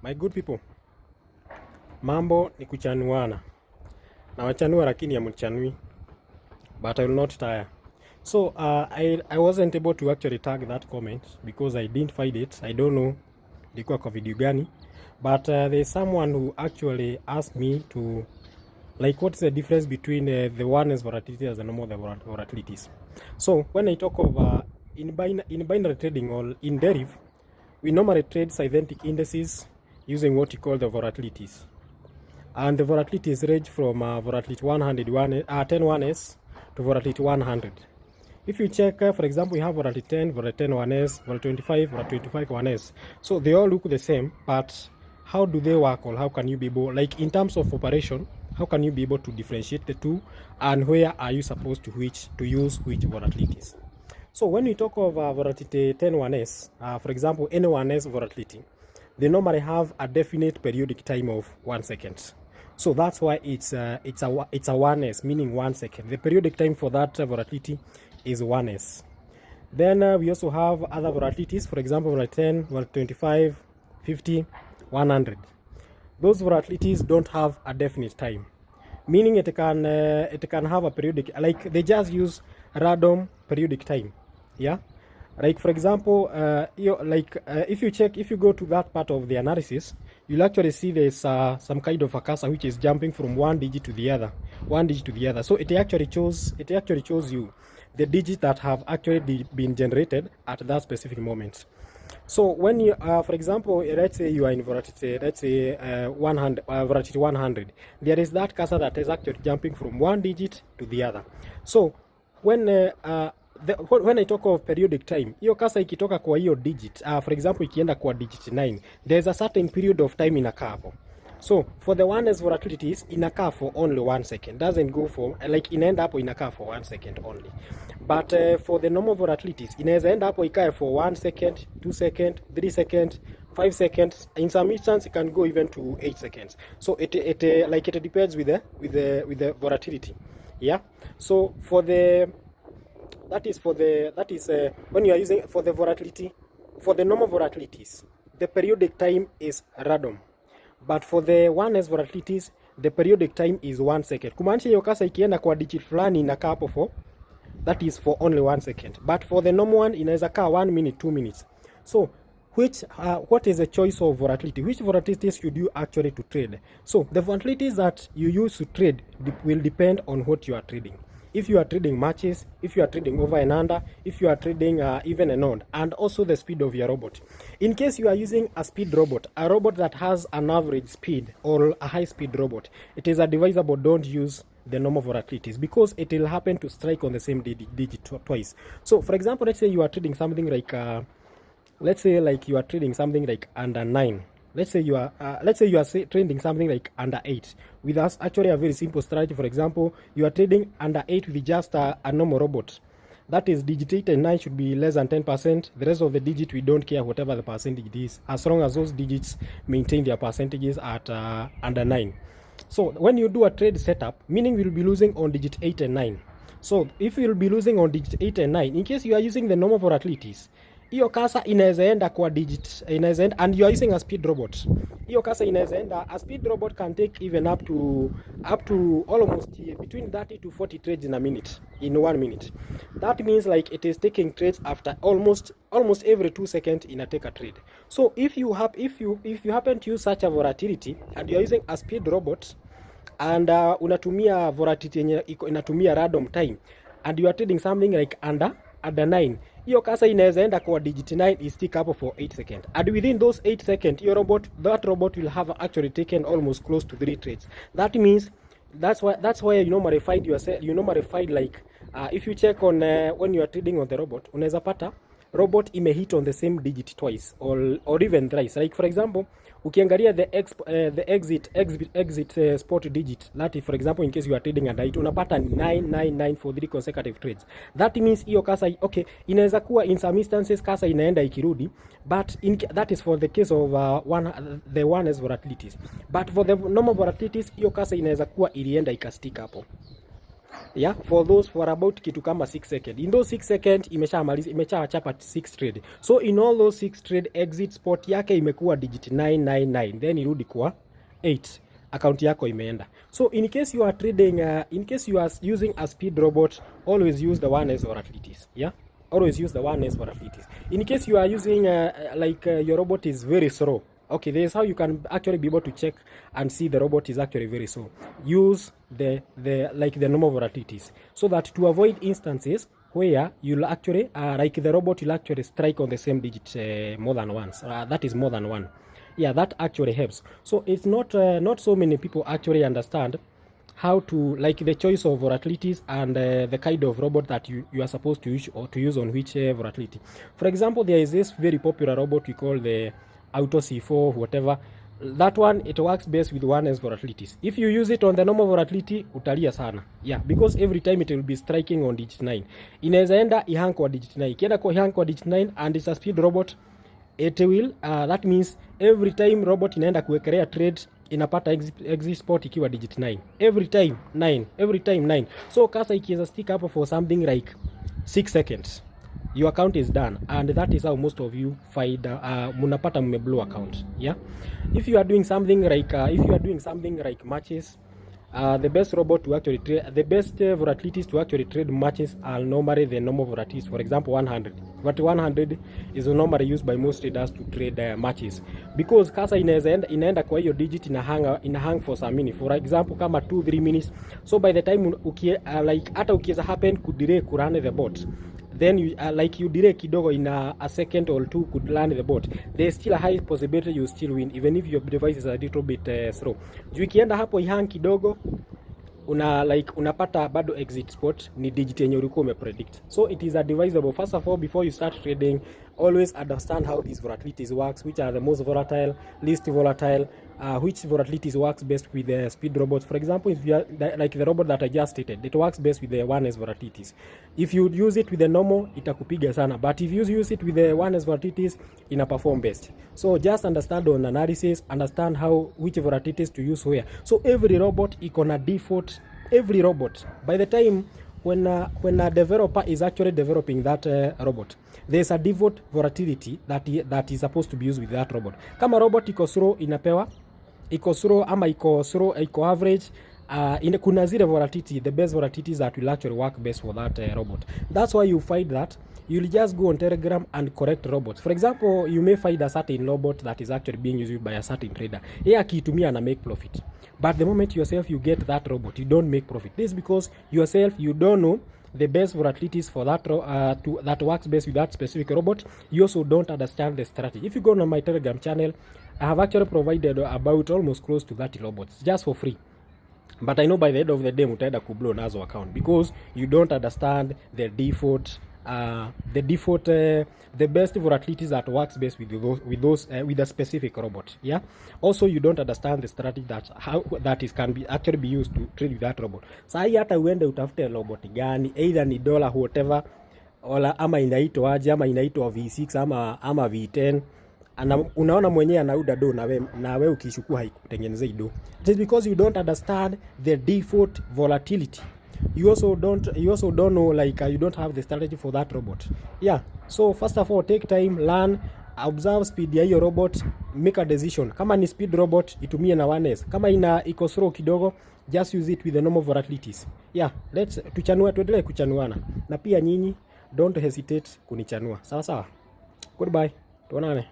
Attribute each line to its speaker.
Speaker 1: My good people, mambo ni kuchanuana. Na wachanua lakini hamuchanui, but I will not tire. So I wasn't able to actually tag that comment because I didn't find it. I don't know ilikuwa kwa video gani, but there's someone who actually asked me to, like, what is the difference between the oneness volatility and the normal volatilities. So when I talk of in binary trading or in deriv, we normally trade synthetic indices using what we call the volatilities. And the volatilities range from volatility 1s to volatility 100. If you check, for example, we have volatility 10, volatility 10 1s, volatility 25, volatility 25 1s. So they all look the same, but how do they work, or how can you be able, like in terms of operation, how can you be able to differentiate the two, and where are you supposed to use which volatilities? So when we talk of volatility 10 1s, for example, any 1s volatility, they normally have a definite periodic time of 1 second. So that's why it's a 1s, meaning 1 second. The periodic time for that volatility is 1s. Then we also have other volatilities, for example, volatility 10, volatility 25, 50, 100. Those volatilities don't have a definite time, meaning it can have a periodic, like they just use random periodic time. Yeah, like for example, if you go to that part of the analysis, you'll actually see there's some kind of a cursor which is jumping from one digit to the other. So it actually shows you the digits that have actually been generated at that specific moment. So when you for example, let's say you are in volatility, let's say 100, volatility 100, there is that cursor that is actually jumping from one digit to the other. So when I talk of periodic time, hiyo kasa ikitoka kwa hiyo digit, for example ikienda kwa digit 9, there's a certain period of time inakaa hapo. So for the oneness volatilities inakaa for only 1 second, doesn't go for, like inaenda hapo inakaa for 1 second only. But for the normal volatilities inaweza enda hapo ikae for 1 second, 2 second, 3 second, 5 seconds. In some instances it can go even to 8 seconds. So it depends with the volatility. Yeah. So for the when you are using for the volatility, for the normal volatilities, the periodic time is random. But for the oneness volatilities, the periodic time is 1 second. Kumaanisha hiyo kasa ikienda kwa digit fulani inakaa hapo for, that is for only 1 second. But for the normal one inaweza kaa 1 minute, 2 minutes. So what is the choice of volatility? Which volatilities should you actually to trade? So the volatilities that you use to trade will depend on what you are trading. If you are trading matches, if you are trading over and under, if you are trading even and odd, and also the speed of your robot. In case you are using a speed robot, a robot that has an average speed or a high speed robot, it is advisable don't use the normal volatilities because it will happen to strike on the same digit twice. So for example, let's say you are trading something like under 9. Let's say you are trading something like under 8 with us. Actually a very simple strategy. For example, you are trading under 8 with just a normal robot. That is digit 8 and 9 should be less than 10%. The rest of the digit we don't care whatever the percentage is, as long as those digits maintain their percentages at under 9. So when you do a trade setup, meaning you will be losing on digit 8 and 9. So if you will be losing on digit 8 and 9, in case you are using the normal volatilities, hiyo kasa inaweza enda kwa digit, inaweza enda, and you are using a speed robot, hiyo kasa inaweza enda, a speed robot can take even up to almost between 30 to 40 trades in a minute, in 1 minute. That means like it is taking trades after almost every 2 seconds in a take a trade. So if you happen to use such a volatility and you are using a speed robot and unatumia volatility yenye inatumia random time and you are trading something like under 9, hiyo kasa inaweza enda kwa digit 9 is stick up for 8 seconds, and within those 8 seconds that robot will have actually taken almost close to 3 trades. That means that's why you normally find yourself, like if you check on when you are trading on the robot, unaweza pata robot imehit on the same digit twice or even thrice. Like for example, ukiangalia the exit spot digit, that is for example in case you are trading under it, unapata 999 for 3 consecutive trades. That means hiyo kasa, okay, inaweza kuwa in some instances kasa inaenda ikirudi, but that is for the case of the oneness volatilities. But for the normal volatilities, hiyo kasa inaweza kuwa ilienda ikastika hapo. yeah, for about kitu kama 6 second. In those 6 second imeshachapa 6 trade, so in all those 6 trade exit spot yake imekuwa digit 999, then irudi kwa 8, account yako imeenda. So in case you are trading in case you are using a speed robot, always use the 1s volatilities. Yeah, always use the 1s volatilities. In case you are using your robot is very slow, okay, this is how you can actually be able to check and see the robot is actually very slow. Use the normal volatilities, so that to avoid instances where you'll actually like the robot will actually strike on the same digit more than once. That is more than one. Yeah, that actually helps. So it's not so many people actually understand how to like the choice of volatilities and the kind of robot that you are supposed to use or to use on which volatility. For example, there is this very popular robot we call the Auto C4 whatever. That one, it works best with 1s volatilities. If you use it on the normal volatility, utalia sana. Yeah, because every time it will be striking on digit 9. Inaweza enda ihang kwa digit 9. Ikienda kwa ihang kwa digit 9 and it's a speed robot, it will that means every time robot inaenda kuwekelea trade inapata exit spot ikiwa digit 9. Every time 9, every time 9. So kasa ikiweza stick up for something like 6 seconds, your account is done, and that is how most of you find munapata mmeblow account. Yeah, if you are doing something like matches, the best robot to actually trade, the best volatilities to actually trade matches are normally the normal volatilities. For example, 100. But 100 is normally used by most traders to trade matches, because kasa inaenda kwa hiyo digit ina hang for some minutes. For example, kama 2-3 minutes. So by the time hata ukiweza happen kudelay kurun the bot, then you delay kidogo in a second or two could land the bot, there's still a high possibility you still win, even if your device is a little bit slow. Juu ikienda hapo ihang kidogo, unapata bado exit spot ni digit yenye ulikuwa umepredict. So it is advisable, first of all, before you start trading, always understand how these volatilities works, which are the most volatile, least volatile, which volatilities works best with the speed robots. For example, if you are like the robot that I just stated, it works best with the 1s volatilities. If you use it with the normal, itakupiga sana, but if you use it with the 1s volatilities, ina perform best. So just understand on analysis, understand which volatilities to use where. So every robot iko na default. Every robot, by the time when a developer is actually developing that robot, there's a default volatility that is supposed to be used with that robot. Kama robot iko slow, inapewa iko slow, ama iko average, kuna zile volatility, the best volatilities that will actually work best for that robot. That's why you find that you'll just go on Telegram and correct robots. For example, you may find a certain robot that is actually being used by a certain trader. Yeye akiitumia ana make profit. But the moment yourself you get that robot, you don't make profit. This is because yourself you don't know the best volatilities for that that works best with that specific robot. You also don't understand the strategy. If you go on my Telegram channel, I have actually provided about almost close to 30 robots just for free. But I know by the end of the day mutaenda kublow nazo account, because you don't understand the default the best volatilities that works best with a specific robot. Yeah, also you don't understand the strategy that can be actually be used to trade with that robot. Sai hata uende utafute robot gani, either ni dollar whatever, ama inaitwa aje, ama inaitwa V6 ama V10, unaona mwenyewe anauda do na wewe ukishukua haikutengenezei do. It is because you don't understand the default volatility. You also don't know, like you don't have the strategy for that robot. Yeah, so first of all, take time, learn, observe speed ya hiyo robot, make a decision. Kama ni speed robot, itumie na 1s. Kama iko slow kidogo, just use it with the normal volatilities. Yeah, tuendelee kuchanuana. Na pia nyinyi don't hesitate kunichanua. Sawa sawa. Goodbye. Tuonane.